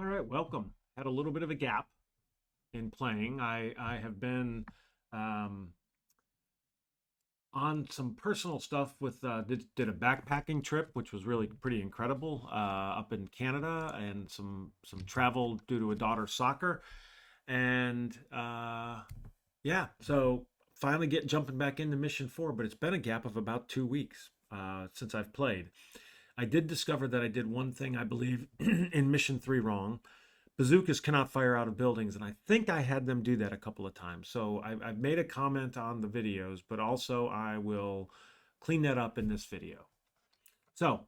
All right, welcome. Had a little bit of a gap in playing. I have been um, on some personal stuff with did a backpacking trip, which was really pretty incredible up in Canada, and some travel due to a daughter's soccer, and yeah, so finally get jumping back into Mission 4, but it's been a gap of about 2 weeks since I've played. I did discover that I did one thing I believe in Mission 3 wrong. Bazookas cannot fire out of buildings, and I think I had them do that a couple of times. So I've made a comment on the videos, but also I will clean that up in this video. So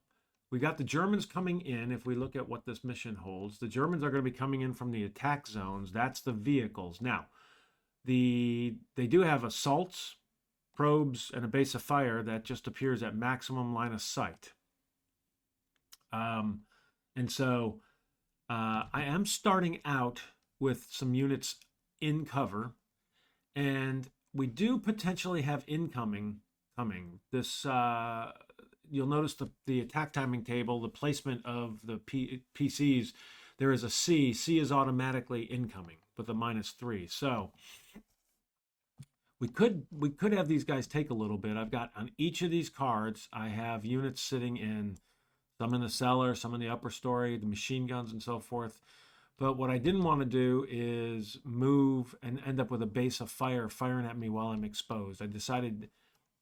we got the Germans coming in. If we look at what this mission holds, the Germans are going to be coming in from the attack zones. That's the vehicles. Now, they do have assaults, probes, and a base of fire that just appears at maximum line of sight. And so I am starting out with some units in cover, and we do potentially have incoming coming. This you'll notice the attack timing table, the placement of the PCs. There is a C. C is automatically incoming with a -3. So we could have these guys take a little bit. I've got on each of these cards, I have units sitting in. Some in the cellar, some in the upper story, the machine guns and so forth. But what I didn't want to do is move and end up with a base of fire firing at me while I'm exposed. I decided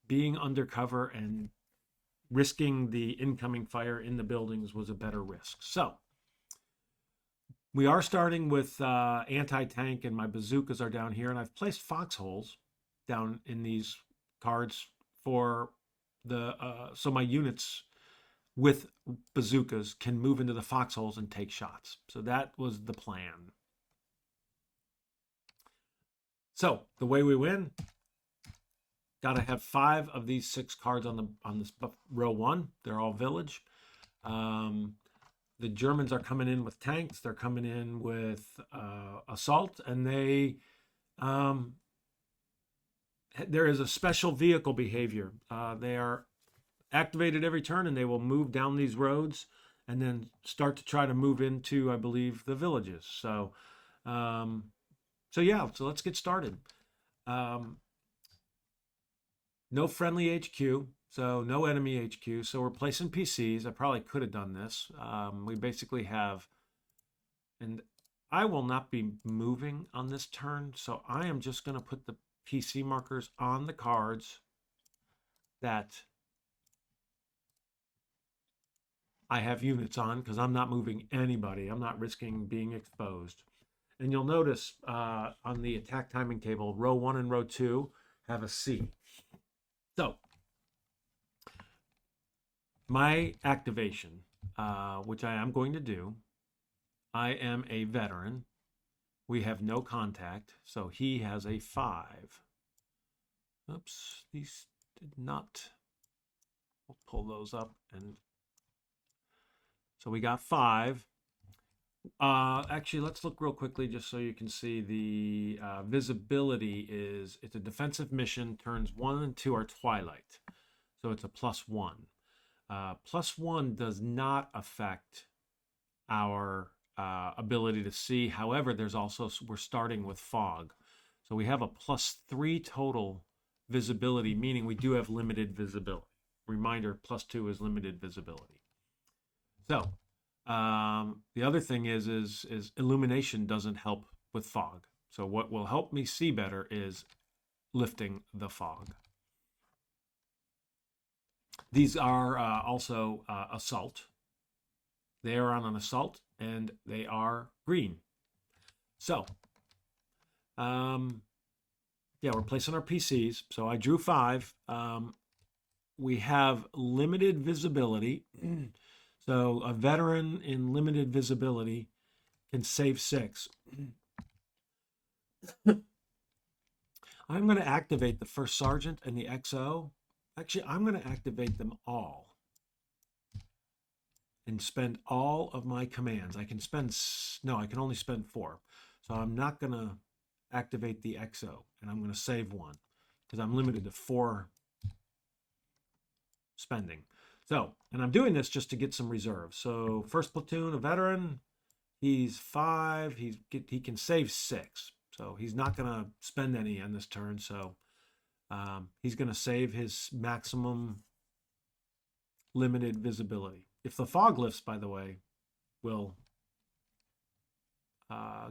being undercover and risking the incoming fire in the buildings was a better risk. So we are starting with anti-tank, and my bazookas are down here, and I've placed foxholes down in these cards for the so my units with bazookas can move into the foxholes and take shots. So that was the plan. So the way we win, got to have 5 of these 6 cards on this row 1. They're all village. The Germans are coming in with tanks. They're coming in with assault, and there is a special vehicle behavior. They are activated every turn, and they will move down these roads and then start to try to move into, I believe, the villages. So yeah, so let's get started. No friendly HQ, so no enemy HQ. So we're placing PCs. I probably could have done this. We basically have, and I will not be moving on this turn, so I am just going to put the PC markers on the cards that I have units on, because I'm not moving anybody. I'm not risking being exposed. And you'll notice on the attack timing table, row 1 and row 2 have a C. So my activation, which I am going to do, I am a veteran. We have no contact, so he has a 5. Oops, these did not. We'll pull those up, and so we got 5. Actually, let's look real quickly just so you can see the visibility is, it's a defensive mission. Turns 1 and 2 are twilight. So it's a +1. +1 does not affect our ability to see. However, there's also, we're starting with fog. So we have a +3 total visibility, meaning we do have limited visibility. Reminder, +2 is limited visibility. So the other thing is illumination doesn't help with fog. So what will help me see better is lifting the fog. These are also assault. They are on an assault, and they are green. So yeah, we're placing our PCs. So I drew 5. We have limited visibility. So a veteran in limited visibility can save 6. I'm going to activate the first sergeant and the XO. Actually, I'm going to activate them all and spend all of my commands. I can only spend 4. So I'm not going to activate the XO, and I'm going to save 1 because I'm limited to 4 spending. So, and I'm doing this just to get some reserves. So first platoon, a veteran, He's 5. He can save 6. So he's not going to spend any on this turn. So he's going to save his maximum limited visibility. If the fog lifts, by the way, will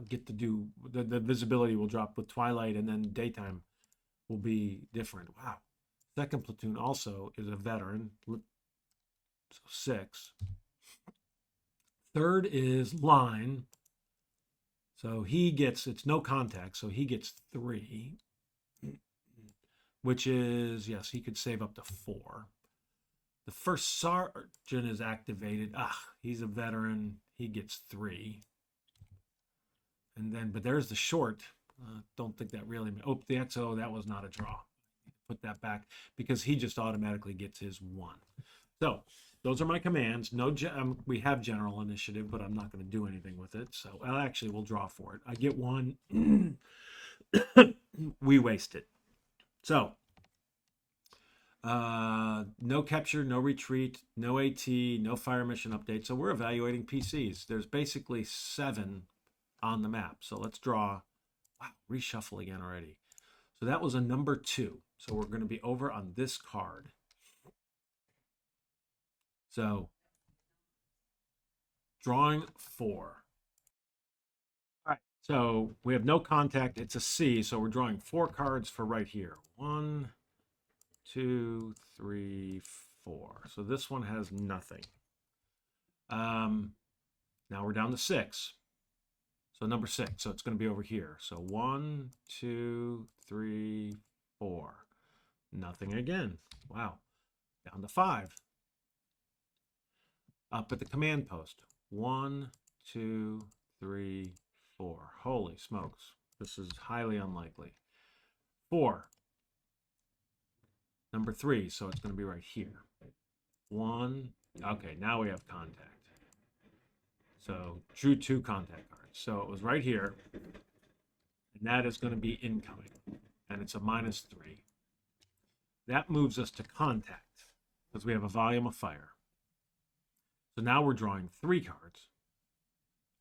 get to do the visibility will drop with twilight, and then daytime will be different. Wow. Second platoon also is a veteran, so 6. Third is line, so he gets, it's no contact, so he gets 3, which is, yes, he could save up to 4. The first sergeant is activated. He's a veteran. He gets 3. And then, but there's the short. Don't think that really. Oh, the XO, that was not a draw. Put that back because he just automatically gets his 1. So those are my commands. No, we have general initiative, but I'm not going to do anything with it. So actually, we'll draw for it. I get 1. We waste it. So no capture, no retreat, no AT, no fire mission update. So we're evaluating PCs. There's basically 7 on the map. So let's draw. Wow, reshuffle again already. So that was a number 2. So we're going to be over on this card. So drawing 4. All right. So we have no contact. It's a C. So we're drawing 4 cards for right here. 1, 2, 3, 4. So this one has nothing. Now we're down to 6. So number 6. So it's going to be over here. So 1, 2, 3, 4. Nothing again. Wow. Down to 5. Up at the command post. 1, 2, 3, 4. Holy smokes. This is highly unlikely. 4. Number 3. So it's going to be right here. 1. Okay, now we have contact. So drew 2 contact cards. So it was right here. And that is going to be incoming. And it's a -3. That moves us to contact because we have a volume of fire. So now we're drawing 3 cards.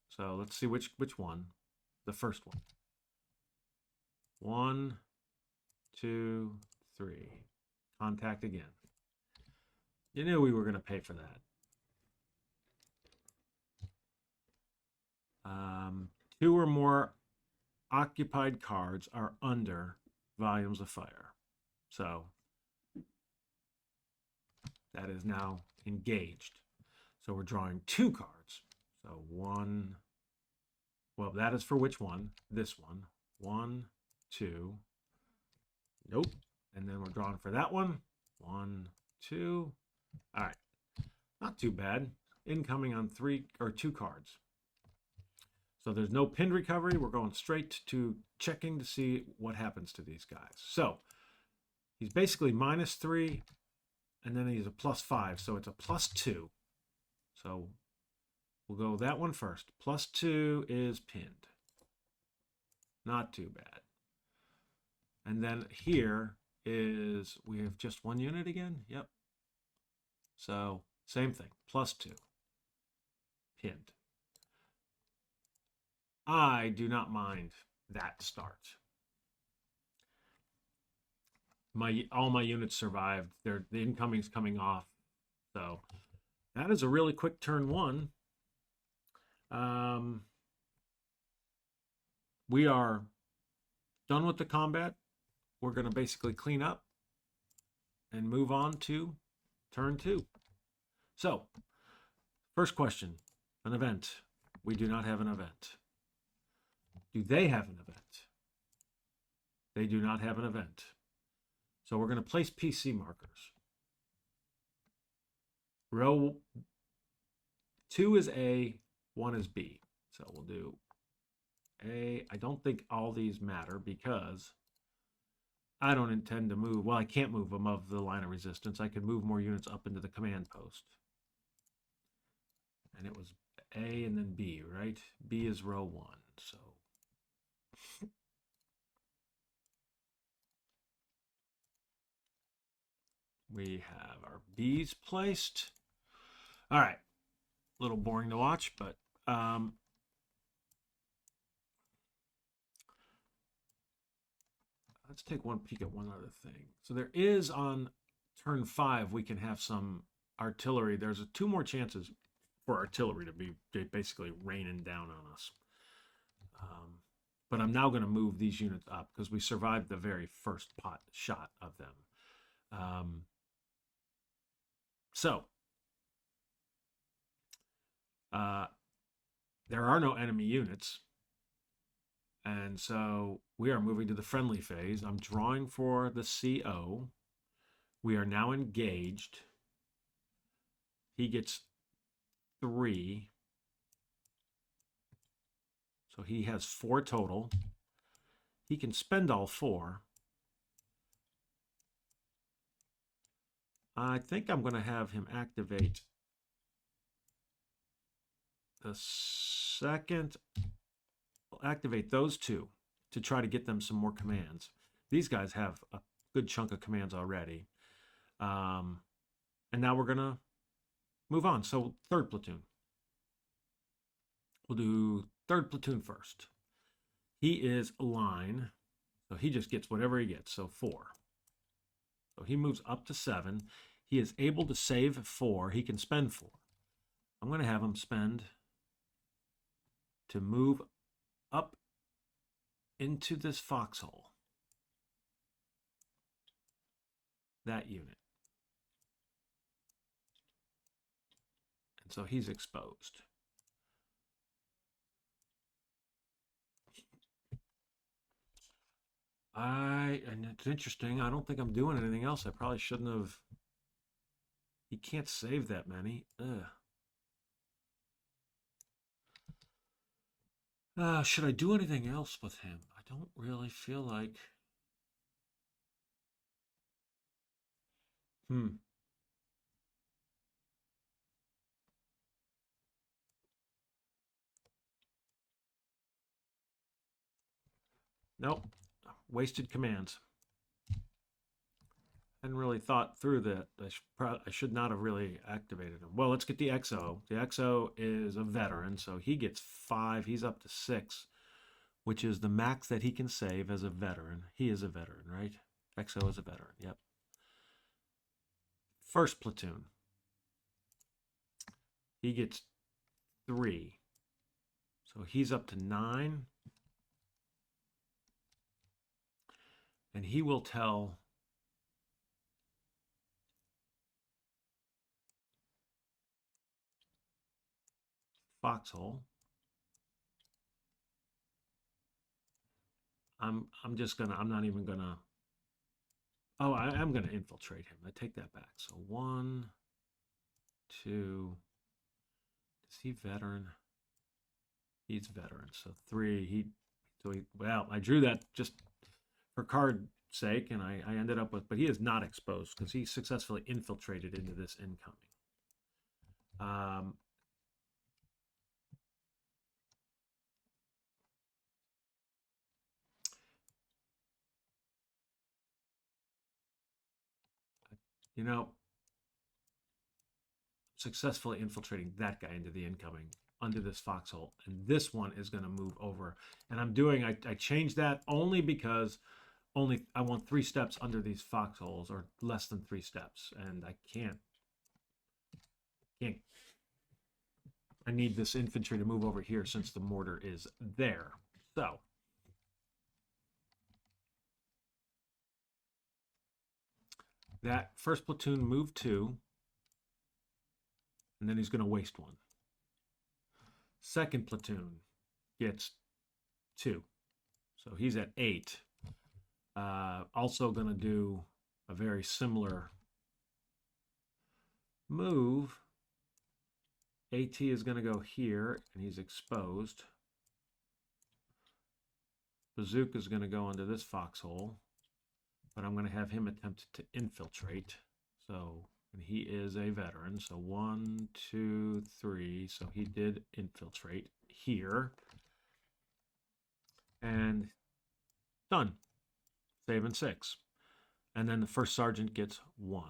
So let's see which one. The first one. 1, 2, 3. Contact again. You knew we were going to pay for that. 2 or more occupied cards are under volumes of fire. So that is now engaged. So we're drawing 2 cards. So 1, well, that is for which one? This one. 1, 2. Nope. And then we're drawing for that one. 1, 2. All right. Not too bad. Incoming on 3 or 2 cards. So there's no pinned recovery. We're going straight to checking to see what happens to these guys. So he's basically -3, and then he's a +5. So it's a +2. So we'll go that one first. +2 is pinned. Not too bad. And then here is, we have just 1 unit again? Yep. So same thing, +2. Pinned. I do not mind that start. All my units survived. The incoming's coming off. So that is a really quick turn 1. We are done with the combat. We're going to basically clean up and move on to turn 2. So, first question, an event. We do not have an event. Do they have an event? They do not have an event. So we're going to place PC markers. Row 2 is A, 1 is B. So we'll do A. I don't think all these matter because I don't intend to move. Well, I can't move above the line of resistance. I could move more units up into the command post. And it was A and then B, right? B is row 1. So we have our B's placed. All right. A little boring to watch, but let's take one peek at one other thing. So there is on turn 5, we can have some artillery. There's 2 more chances for artillery to be basically raining down on us. But I'm now going to move these units up because we survived the very first pot shot of them. So there are no enemy units. And so we are moving to the friendly phase. I'm drawing for the CO. We are now engaged. He gets 3. So he has 4 total. He can spend all 4. I think I'm going to have him activate the second. I'll activate those 2 to try to get them some more commands. These guys have a good chunk of commands already. And now we're going to move on. So 3rd platoon. We'll do 3rd platoon first. He is line, so he just gets whatever he gets, so 4. So he moves up to 7. He is able to save 4. He can spend 4. I'm going to have him spend to move up into this foxhole. That unit. And so he's exposed. And it's interesting, I don't think I'm doing anything else. I probably shouldn't have. He can't save that many. Should I do anything else with him? I don't really feel like. Nope. Wasted commands. Hadn't really thought through that. I should not have really activated him. Well, let's get the XO. The XO is a veteran, so he gets 5. He's up to 6, which is the max that he can save as a veteran. He is a veteran, right? XO is a veteran, yep. 1st platoon. He gets 3. So he's up to 9. And he will tell foxhole. I'm not even gonna. Oh, I am gonna infiltrate him. I take that back. So 1, 2. Is he veteran? He's veteran. So 3. Well, I drew that just for card sake, and I ended up with, but he is not exposed because he successfully infiltrated into this incoming. You know, successfully infiltrating that guy into the incoming under this foxhole, and this one is going to move over. And I changed that only because I want 3 steps under these foxholes, or less than 3 steps, and I can't. I need this infantry to move over here since the mortar is there. So that 1st platoon moved 2, and then he's going to waste 1. 2nd platoon gets 2, so he's at 8. Also going to do a very similar move. AT is going to go here, and he's exposed. Bazooka is going to go into this foxhole, but I'm going to have him attempt to infiltrate. So, and he is a veteran. So 1, 2, 3. So he did infiltrate here. And done. Saving 6. And then the 1st sergeant gets 1.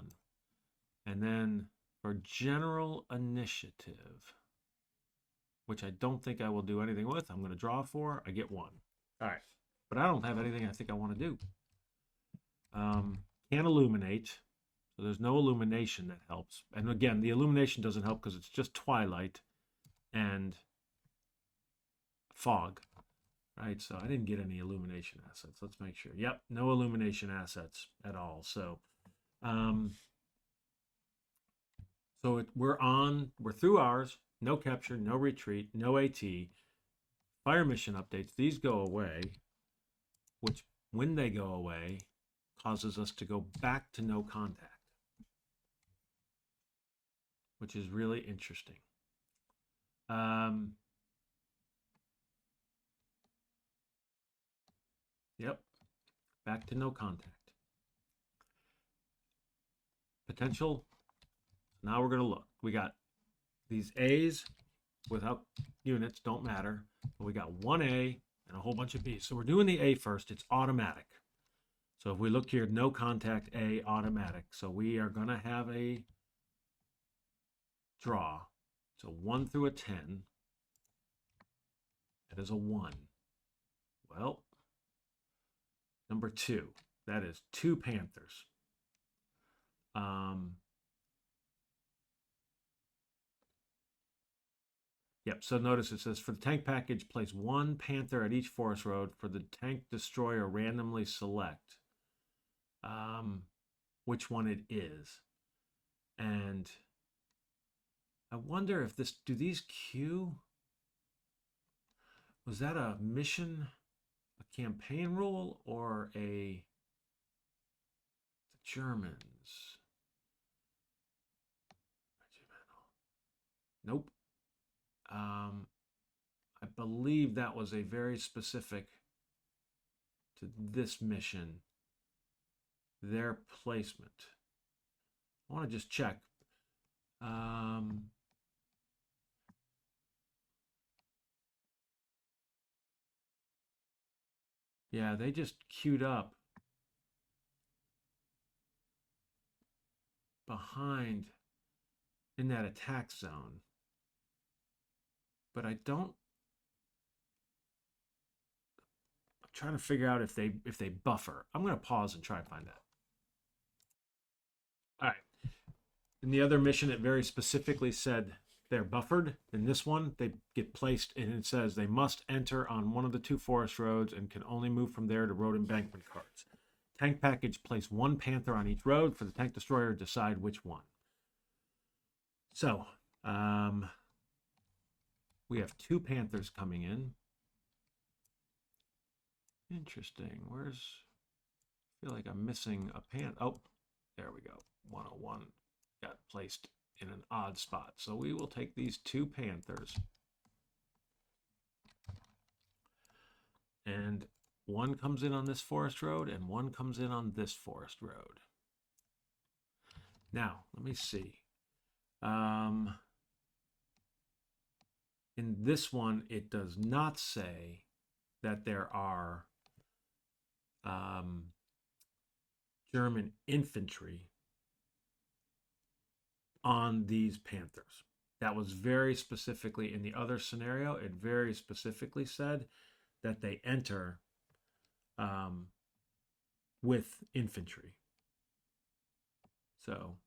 And then for general initiative, which I don't think I will do anything with, I'm going to draw 4. I get 1. All right. But I don't have anything I think I want to do. Can't illuminate. So there's no illumination that helps. And again, the illumination doesn't help because it's just twilight and fog, right? So I didn't get any illumination assets. Let's make sure. Yep, no illumination assets at all. So, we're through ours. No capture, no retreat, no AT. Fire mission updates. These go away, which when they go away causes us to go back to no contact, which is really interesting. Yep, back to no contact. Potential. Now we're going to look. We got these A's without units, don't matter. But we got one A and a whole bunch of B's. So we're doing the A first. It's automatic. So if we look here, no contact, A, automatic. So we are going to have a draw. So 1 through a 10. That is a 1. Well, number 2. That is 2 Panthers. Yep, so notice it says for the tank package, place 1 Panther at each forest road. For the tank destroyer, randomly select which one it is. And I wonder if do these queue? Was that a mission, a campaign rule, or the Germans? Nope. I believe that was a very specific to this mission, their placement. I want to just check. Yeah, they just queued up behind in that attack zone. But I'm trying to figure out if they buffer. I'm going to pause and try and find out. All right. In the other mission, it very specifically said they're buffered. In this one, they get placed, and it says they must enter on one of the 2 forest roads and can only move from there to road embankment cards. Tank package, place 1 Panther on each road. For the tank destroyer, decide which one. So, we have 2 Panthers coming in. Interesting. I feel like I'm missing a Panther. Oh, there we go. 101 got placed in an odd spot. So we will take these 2 Panthers. And one comes in on this forest road and one comes in on this forest road. Now, let me see. In this one, it does not say that there are German infantry on these Panthers. That was very specifically in the other scenario. It very specifically said that they enter with infantry. So,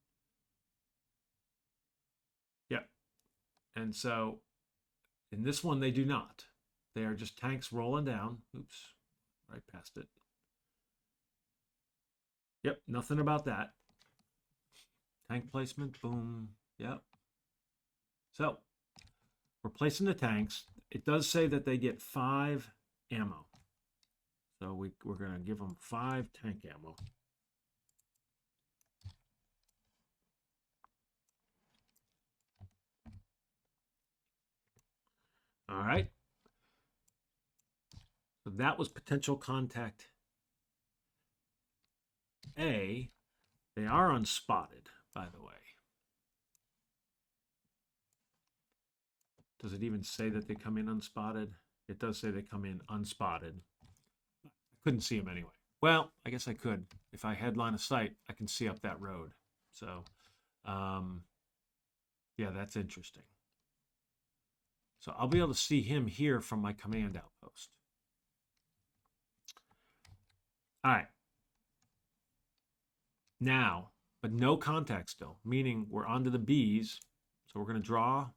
yeah. And so in this one, they do not. They are just tanks rolling down. Oops, right past it. Yep, nothing about that. Tank placement, boom. Yep. So, we're placing the tanks. It does say that they get 5 ammo. So we're going to give them 5 tank ammo. All right. So that was potential contact A. They are unspotted, by the way. Does it even say that they come in unspotted? It does say they come in unspotted. I couldn't see them anyway. Well, I guess I could. If I had line of sight, I can see up that road. So, yeah, that's interesting. So I'll be able to see him here from my command outpost. All right. Now, but no contact still, meaning we're onto the B's. So we're going to draw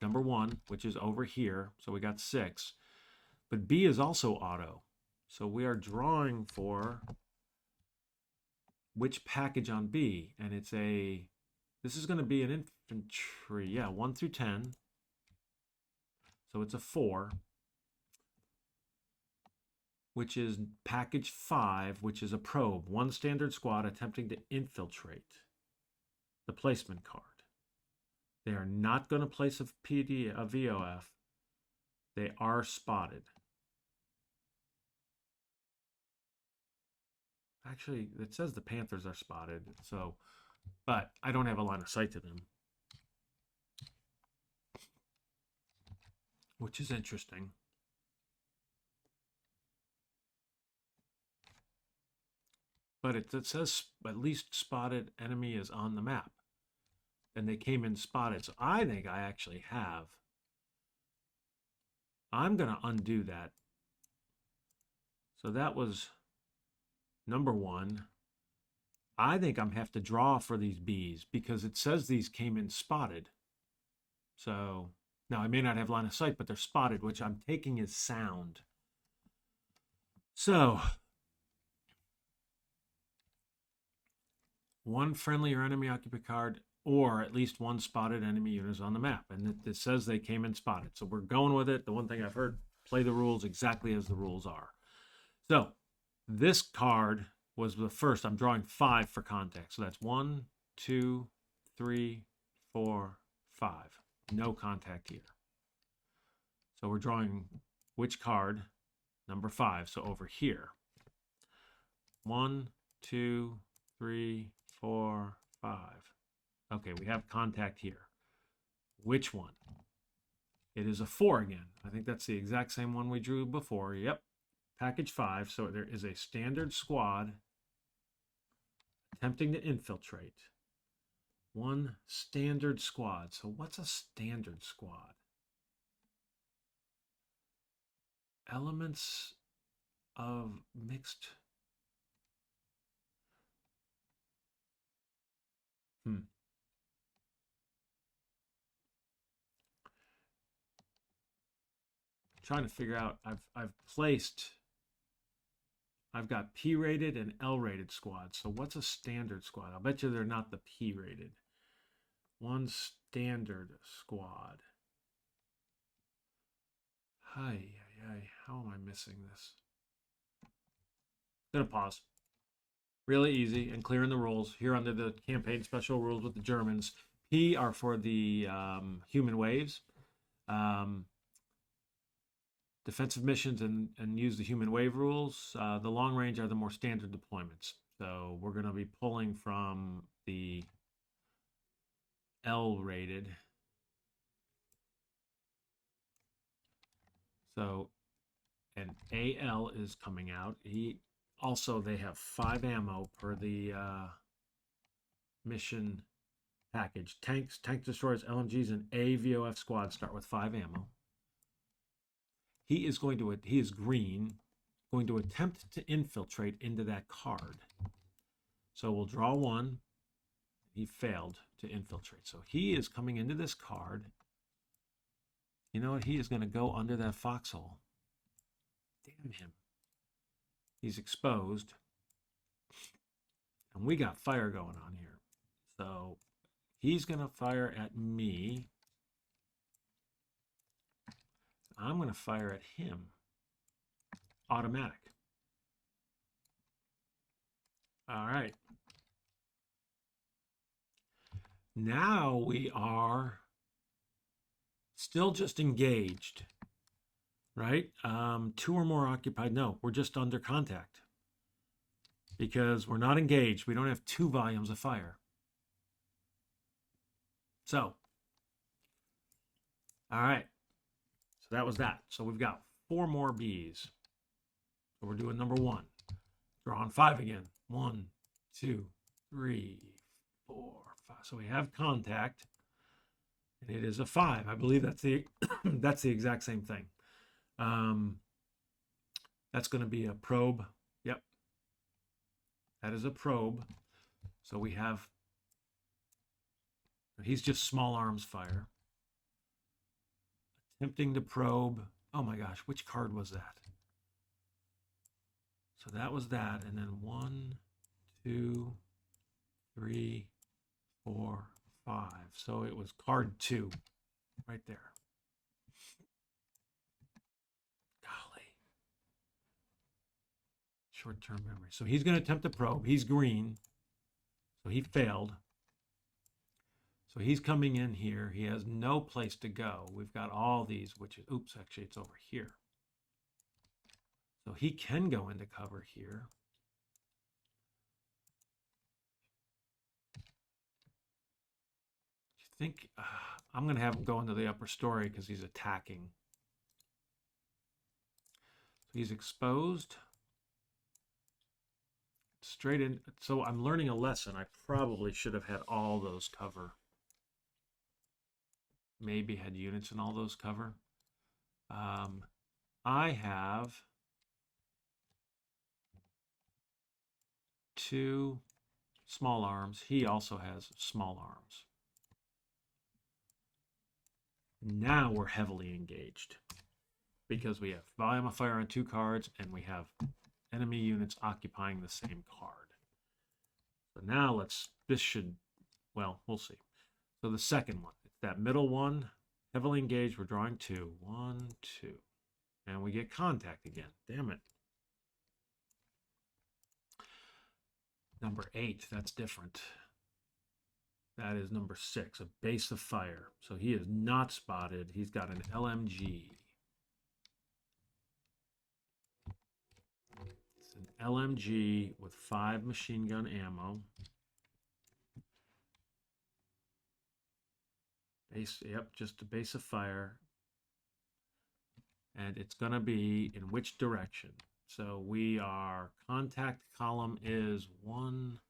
number 1, which is over here. So we got 6. But B is also auto. So we are drawing for which package on B. And it's this is going to be an infantry. Yeah, 1 through 10. So it's a 4. Which is package 5, which is a probe. 1 standard squad attempting to infiltrate the placement card. They are not going to place a VOF. They are spotted. Actually, it says the Panthers are spotted, so, but I don't have a line of sight to them, which is interesting. But it says at least spotted enemy is on the map. And they came in spotted. So I think I actually have. I'm going to undo that. So that was number 1. I think I'm have to draw for these Bs because it says these came in spotted. So now I may not have line of sight, but they're spotted, which I'm taking as sound. So 1 friendly or enemy occupied card, or at least 1 spotted enemy unit on the map. And it says they came in spotted. So we're going with it. The one thing I've heard, play the rules exactly as the rules are. So this card was the first. I'm drawing 5 for contact. So that's 1, 2, 3, 4, 5. No contact here. So we're drawing which card? Number 5. So over here. 1, 2, 3, 4, 5. Okay, we have contact here. Which one? It is a 4 again. I think that's the exact same one we drew before. Yep. Package 5. So there is a standard squad attempting to infiltrate. 1 standard squad. So what's a standard squad? Elements of mixed. Trying to figure out. I've got P-rated and L-rated squads. So what's a standard squad? I'll bet you they're not the P-rated. 1 standard squad. Hi, how am I missing this? I'm gonna pause. Really easy and clear in the rules here under the campaign special rules with the Germans. P are for the human waves. Defensive missions and use the human wave rules. The long range are the more standard deployments. So we're going to be pulling from the L rated. So an AL is coming out. They have 5 ammo per the mission package. Tanks, tank destroyers, LMGs, and AVOF squads start with 5 ammo. He is green, going to attempt to infiltrate into that card. So we'll draw 1. He failed to infiltrate. So he is coming into this card. You know what? He is going to go under that foxhole. Damn him. He's exposed. And we got fire going on here. So he's going to fire at me. I'm going to fire at him. Automatic. All right. Now we are still just engaged, right? 2 or more occupied. No, we're just under contact because we're not engaged. We don't have 2 volumes of fire. So, all right. So that was that. So we've got 4 more Bs. So we're doing number 1. Drawing 5 again. 1, 2, 3, 4, 5. So we have contact, and it is a 5. I believe that's the that's the exact same thing. That's going to be a probe. Yep, that is a probe. So we have, he's just small arms fire. Attempting to probe. Oh my gosh, which card was that? So that was that. And then 1, 2, 3, 4, 5. So it was card 2 right there. Golly. Short-term memory. So he's going to attempt to probe. He's green. So he failed. So he's coming in here. He has no place to go. We've got all these, which is, oops, actually it's over here. So he can go into cover here. I think I'm going to have him go into the upper story because he's attacking. So he's exposed. Straight in. So I'm learning a lesson. I probably should have had all those cover. Maybe had units in all those cover. I have 2 small arms. He also has small arms. Now we're heavily engaged because we have volume of fire on 2 cards and we have enemy units occupying the same card. So now this should, well, we'll see. So the second one, it's that middle one, heavily engaged, we're drawing 2. 1, 2. And we get contact again. Damn it. Number 8, that's different. That is number 6, a base of fire. So he is not spotted. He's got an LMG. It's an LMG with 5 machine gun ammo. Base, yep, just a base of fire. And it's going to be in which direction? So we are, contact column is 1.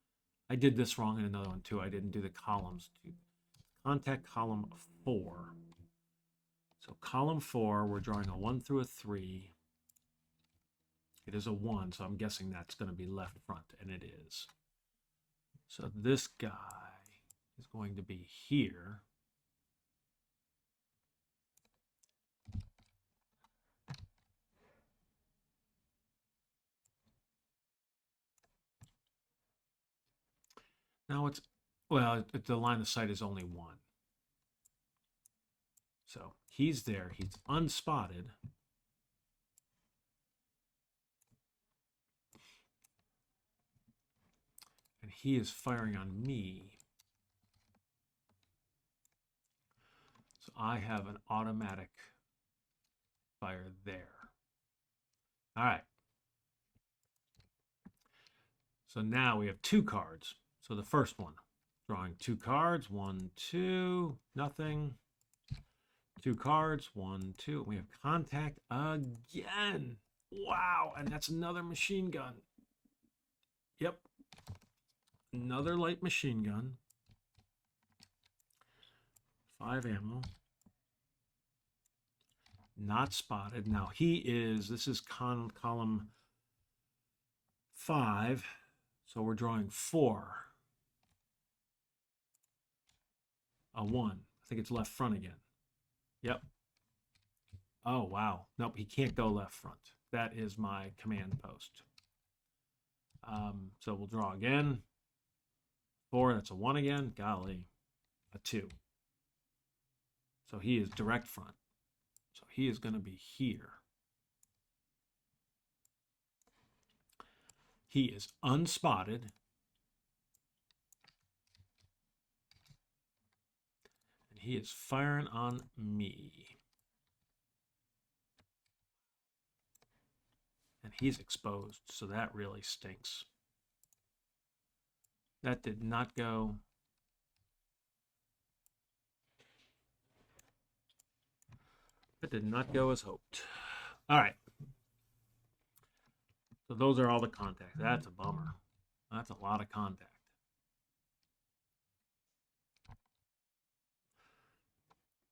I did this wrong in another one too. I didn't do the columns. Contact column 4. So column 4, we're drawing a 1 through a 3. It is a 1, so I'm guessing that's going to be left front, and it is. So this guy is going to be here. Now it's, well, the line of sight is only 1. So he's there. He's unspotted. And he is firing on me. So I have an automatic fire there. All right. So now we have 2 cards. So the first one, drawing 2 cards. 1, 2, nothing. 2 cards. 1, 2. We have contact again. Wow. And that's another machine gun. Yep. Another light machine gun. 5 ammo. Not spotted. Now he is, this is column 5. So we're drawing 4. A 1. I think it's left front again. Yep. Oh, wow. Nope, he can't go left front. That is my command post. So we'll draw again. 4, that's a 1 again. Golly. A 2. So he is direct front. So he is going to be here. He is unspotted. And he is firing on me. And he's exposed, so that really stinks. That did not go. That did not go as hoped. All right. So those are all the contacts. That's a bummer. That's a lot of contact.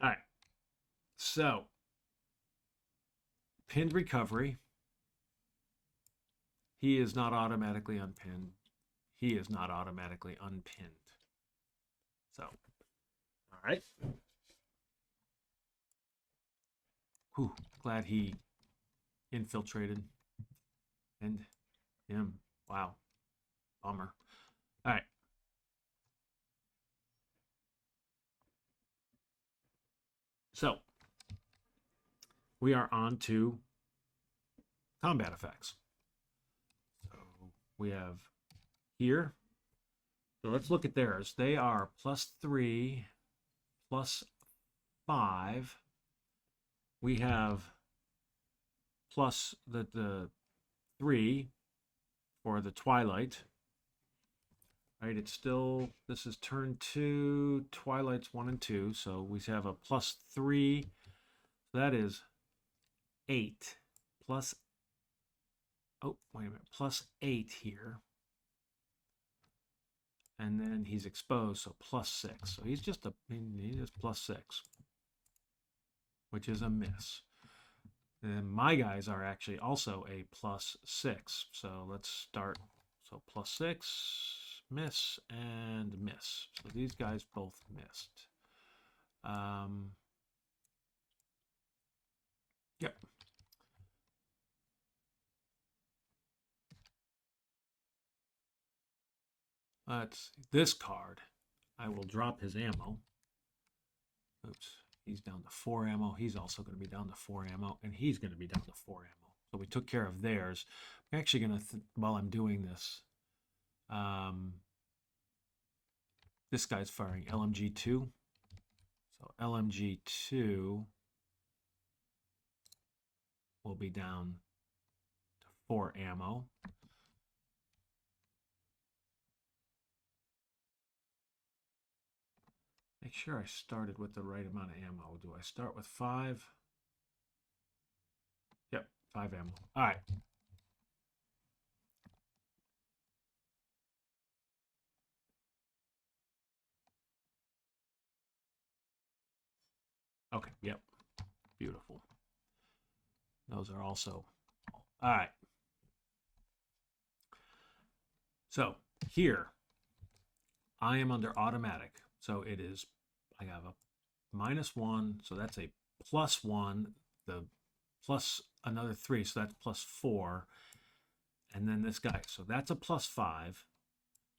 All right. So, pinned recovery. He is not automatically unpinned. he is not automatically unpinned. So, all right. Whew, glad he infiltrated. And him. Wow. Bummer. All right. So, we are on to combat effects. So, we have here. So, let's look at theirs. They are +3, +5. We have plus the 3 for the Twilight. Right, it's still, this is turn 2, Twilight's 1 and 2, so we have a +3, so that is 8, plus, oh, wait a minute, +8 here, and then he's exposed, so +6, so he's just he is +6, which is a miss. And my guys are actually also a +6, so let's start, so +6, miss, and miss. So these guys both missed. Yep. Let's see. This card, I will drop his ammo. Oops, he's down to 4 ammo. He's also going to be down to 4 ammo, and he's going to be down to 4 ammo. So we took care of theirs. I'm actually going to, while I'm doing this, this guy's firing LMG2. So LMG2 will be down to 4 ammo. Make sure I started with the right amount of ammo. Do I start with 5? Yep, 5 ammo. All right. Okay, yep. Beautiful. Those are also, all right. So here, I am under automatic. So it is, I have a -1, so that's a +1, the plus another 3, so that's +4. And then this guy, so that's a +5.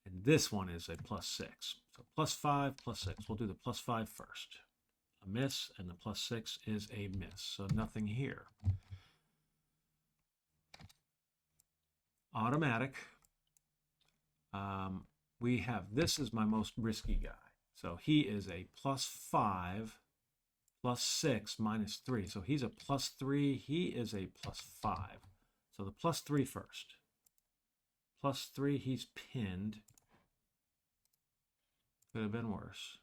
And this one is a +6. So +5, +6. We'll do the +5 first. A miss, and the +6 is a miss. So nothing here. Automatic. We have, this is my most risky guy. So he is a +5, +6, -3. So he's a +3. He is a +5. So the +3 first. +3, he's pinned. Could have been worse.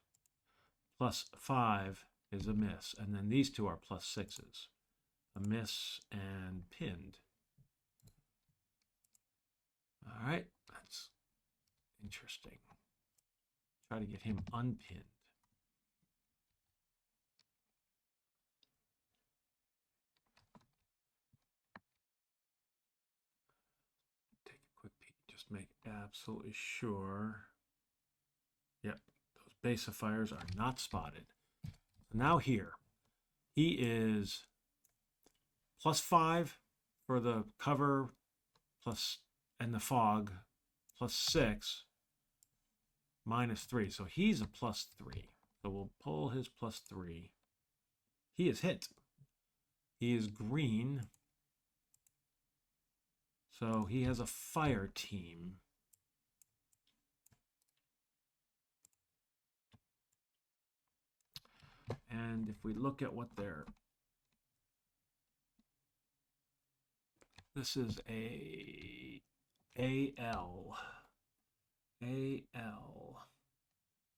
+5 is a miss. And then these two are +6s. A miss and pinned. All right, that's interesting. Try to get him unpinned. Take a quick peek, just make absolutely sure. Yep, those basifiers are not spotted. Now here, he is +5 for the cover, plus and the fog, +6, -3. So he's a +3. So we'll pull his +3. He is hit. He is green. So he has a fire team. And if we look at what they're, this is a AL. AL.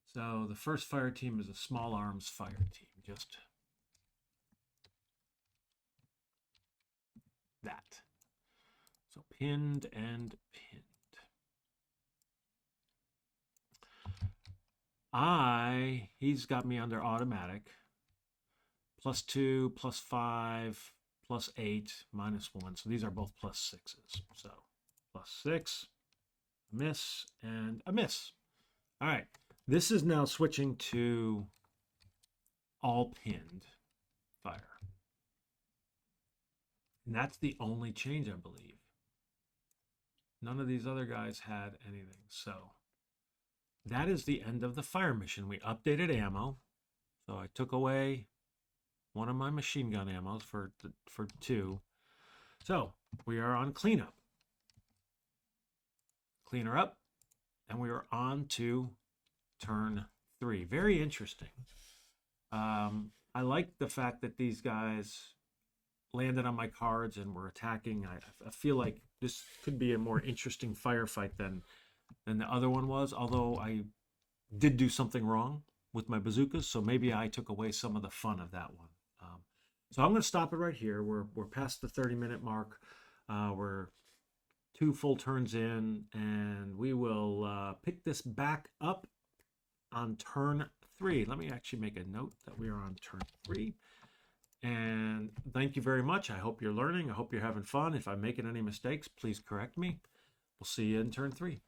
So the first fire team is a small arms fire team. Just that. So pinned and pinned. He's got me under automatic. +2, +5, +8, -1. So these are both +6s. So +6, miss, and a miss. All right. This is now switching to all pinned fire. And that's the only change, I believe. None of these other guys had anything. So that is the end of the fire mission. We updated ammo. So I took away one of my machine gun ammos for 2. So we are on cleanup. Clean her up. And we are on to turn 3. Very interesting. I like the fact that these guys landed on my cards and were attacking. I feel like this could be a more interesting firefight than the other one was, although I did do something wrong with my bazookas, so maybe I took away some of the fun of that one. So I'm going to stop it right here. We're past the 30-minute mark. We're 2 full turns in, and we will pick this back up on turn 3. Let me actually make a note that we are on turn 3. And thank you very much. I hope you're learning. I hope you're having fun. If I'm making any mistakes, please correct me. We'll see you in turn 3.